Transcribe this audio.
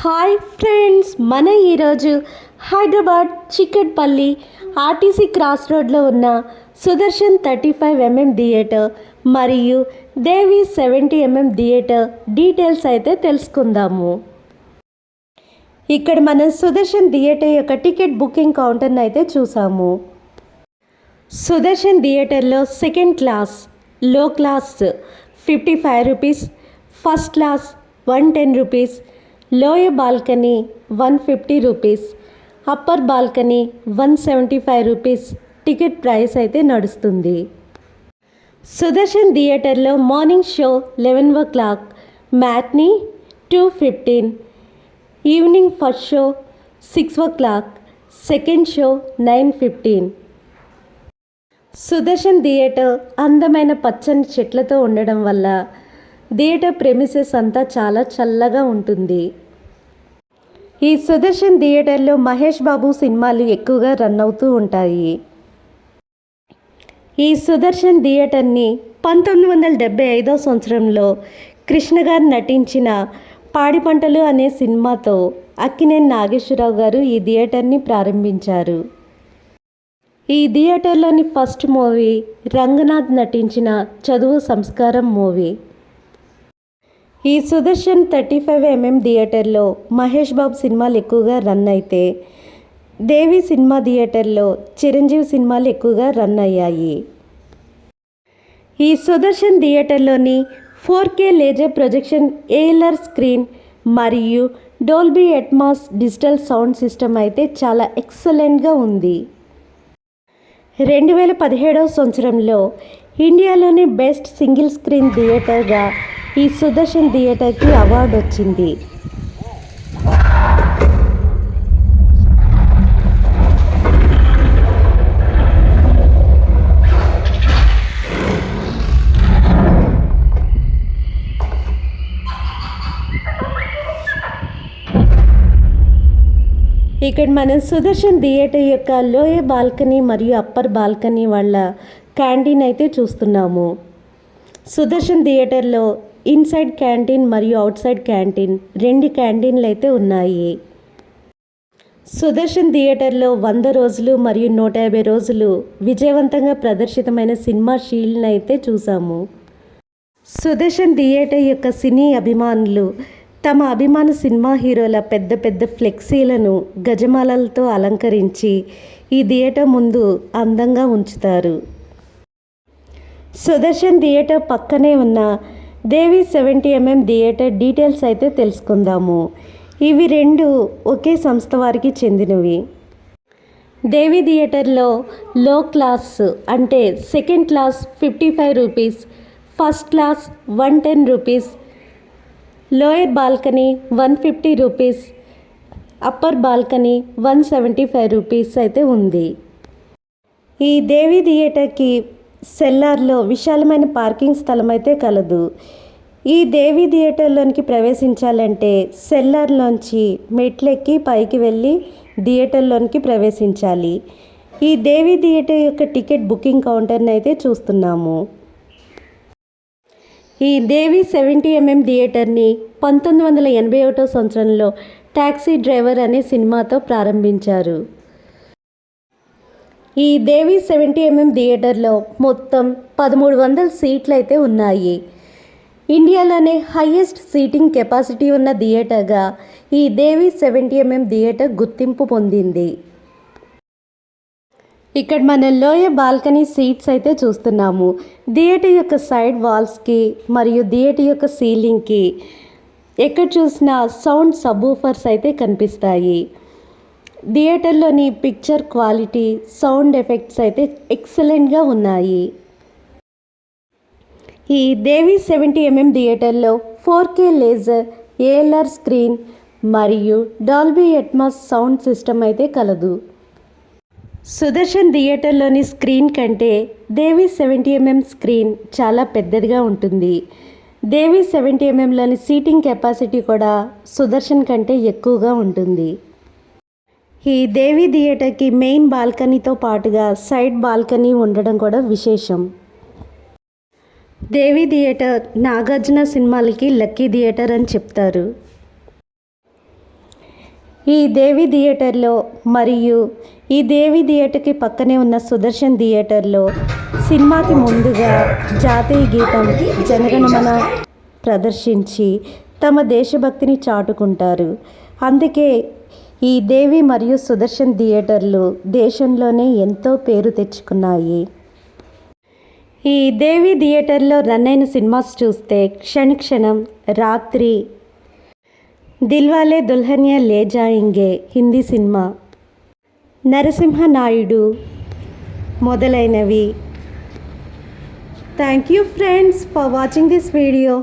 Hi friends, మన ఈరోజు Hyderabad Chikkadpally RTC cross రోడ్లో ఉన్న సుదర్శన్ 35mm థియేటర్ మరియు దేవి 70mm థియేటర్ డీటెయిల్స్ అయితే తెలుసుకుందాము. ఇక్కడ మనం సుదర్శన్ థియేటర్ యొక్క టికెట్ బుకింగ్ కౌంటర్ని అయితే చూసాము. సుదర్శన్ థియేటర్లో సెకండ్ క్లాస్, లో class 55 rupees, first class 110 rupees, lower balcony 150 rupees, upper balcony 175 rupees ticket price అయితే నడుస్తుంది. సుదర్శన్ థియేటర్లో morning show 11 o'clock, matinee 2:15, evening first show 6 o'clock, second show 9:15. Sudarshan theatre అందమైన పచ్చని చెట్లతో ఉండడం వల్ల థియేటర్ ప్రెమిసెస్ అంతా చాలా చల్లగా ఉంటుంది. ఈ సుదర్శన్ థియేటర్లో మహేష్ బాబు సినిమాలు ఎక్కువగా రన్ అవుతూ ఉంటాయి. ఈ సుదర్శన్ థియేటర్ని 1975 సంవత్సరంలో కృష్ణ గారు నటించిన పాడి పంటలు అనే సినిమాతో అక్కినేని నాగేశ్వరరావు గారు ఈ థియేటర్ని ప్రారంభించారు. ఈ థియేటర్లోని ఫస్ట్ మూవీ రంగనాథ్ నటించిన చదువు సంస్కారం మూవీ. ఈ సుదర్శన్ 35mm థియేటర్లో మహేష్ బాబు సినిమాలు ఎక్కువగా రన్ అయితే, దేవి సినిమా థియేటర్లో చిరంజీవి సినిమాలు ఎక్కువగా రన్ అయ్యాయి. ఈ సుదర్శన్ థియేటర్లోని 4K laser projection ALR screen మరియు Dolby Atmos digital sound system అయితే చాలా ఎక్సలెంట్గా ఉంది. 2017 సంవత్సరంలో ఇండియాలోని బెస్ట్ సింగిల్ స్క్రీన్ థియేటర్గా ఈ సుదర్శన్ థియేటర్కి అవార్డు వచ్చింది. ఇక్కడ మనం సుదర్శన్ థియేటర్ యొక్క లోయర్ బాల్కనీ మరియు అప్పర్ బాల్కనీ వాళ్ళ క్యాంటీన్ అయితే చూస్తున్నాము. సుదర్శన్ థియేటర్లో ఇన్సైడ్ క్యాంటీన్ మరియు అవుట్ సైడ్ క్యాంటీన్ 2 క్యాంటీన్లు అయితే ఉన్నాయి. సుదర్శన్ థియేటర్లో 100 రోజులు మరియు 150 రోజులు విజయవంతంగా ప్రదర్శితమైన సినిమా షీల్డ్ని అయితే చూసాము. సుదర్శన్ థియేటర్ యొక్క సినీ అభిమానులు తమ అభిమాన సినిమా హీరోల పెద్ద పెద్ద ఫ్లెక్సీలను గజమాలలతో అలంకరించి ఈ థియేటర్ ముందు అందంగా ఉంచుతారు. సుదర్శన్ థియేటర్ పక్కనే ఉన్న దేవి 70mm థియేటర్ డీటెయిల్స్ అయితే తెలుసుకుందాము. ఇవి 2 ఒకే సంస్థ వారికి చెందినవి. దేవి థియేటర్లో లో క్లాస్ అంటే second class 55 rupees, first class 110 rupees, lower balcony 150 rupees, upper balcony 175 rupees అయితే ఉంది. ఈ దేవి థియేటర్కి సెల్లార్లో విశాలమైన పార్కింగ్ స్థలం అయితే కలదు. ఈ దేవి థియేటర్లోనికి ప్రవేశించాలంటే సెల్లార్లోంచి మెట్లెక్కి పైకి వెళ్ళి థియేటర్లోనికి ప్రవేశించాలి. ఈ దేవి థియేటర్ యొక్క టికెట్ బుకింగ్ కౌంటర్ని అయితే చూస్తున్నాము. ఈ దేవి 70mm థియేటర్ని 1981 సంవత్సరంలో టాక్సీ డ్రైవర్ అనే సినిమాతో ప్రారంభించారు. ఈ దేవి 70mm థియేటర్లో మొత్తం 1300 సీట్లు అయితే ఉన్నాయి. ఇండియాలోనే హైయెస్ట్ సీటింగ్ కెపాసిటీ ఉన్న థియేటర్గా ఈ దేవి 70mm థియేటర్ గుర్తింపు పొందింది. ఇక్కడ మనం లోయర్ బాల్కనీ సీట్స్ అయితే చూస్తున్నాము. థియేటర్ యొక్క సైడ్ వాల్స్కి మరియు థియేటర్ యొక్క సీలింగ్కి ఎక్కడ చూసినా సౌండ్ సబ్వూఫర్స్ అయితే కనిపిస్తాయి. థియేటర్లోని పిక్చర్ క్వాలిటీ, సౌండ్ ఎఫెక్ట్స్ అయితే ఎక్సలెంట్గా ఉన్నాయి. ఈ దేవి 70mm థియేటర్లో 4K లేజర్ ALR స్క్రీన్ మరియు డాల్బీ అట్మాస్ సౌండ్ సిస్టమ్ అయితే కలదు. సుదర్శన్ థియేటర్లోని స్క్రీన్ కంటే దేవి 70mm స్క్రీన్ చాలా పెద్దదిగా ఉంటుంది. దేవి 70mmలోని సీటింగ్ కెపాసిటీ కూడా సుదర్శన్ కంటే ఎక్కువగా ఉంటుంది. ఈ దేవి థియేటర్కి మెయిన్ బాల్కనీతో పాటుగా సైడ్ బాల్కనీ ఉండడం కూడా విశేషం. దేవి థియేటర్ నాగార్జున సినిమాలకి లక్కీ థియేటర్ అని చెప్తారు. ఈ దేవి థియేటర్లో మరియు ఈ దేవి థియేటర్కి పక్కనే ఉన్న సుదర్శన్ థియేటర్లో సినిమాకి ముందుగా జాతీయ గీతం జనగణమన ప్రదర్శించి తమ దేశభక్తిని చాటుకుంటారు. అందుకే ఈ దేవి మరియు సుదర్శన్ థియేటర్లు దేశంలోనే ఎంతో పేరు తెచ్చుకున్నాయి. ఈ దేవి థియేటర్లో రన్ అయిన సినిమాస్ చూస్తే క్షణక్షణం, రాత్రి, దిల్వాలే దుల్హనియా లే జాయింగే హిందీ సినిమా, నరసింహ నాయుడు మొదలైనవి. Thank you friends for watching this video.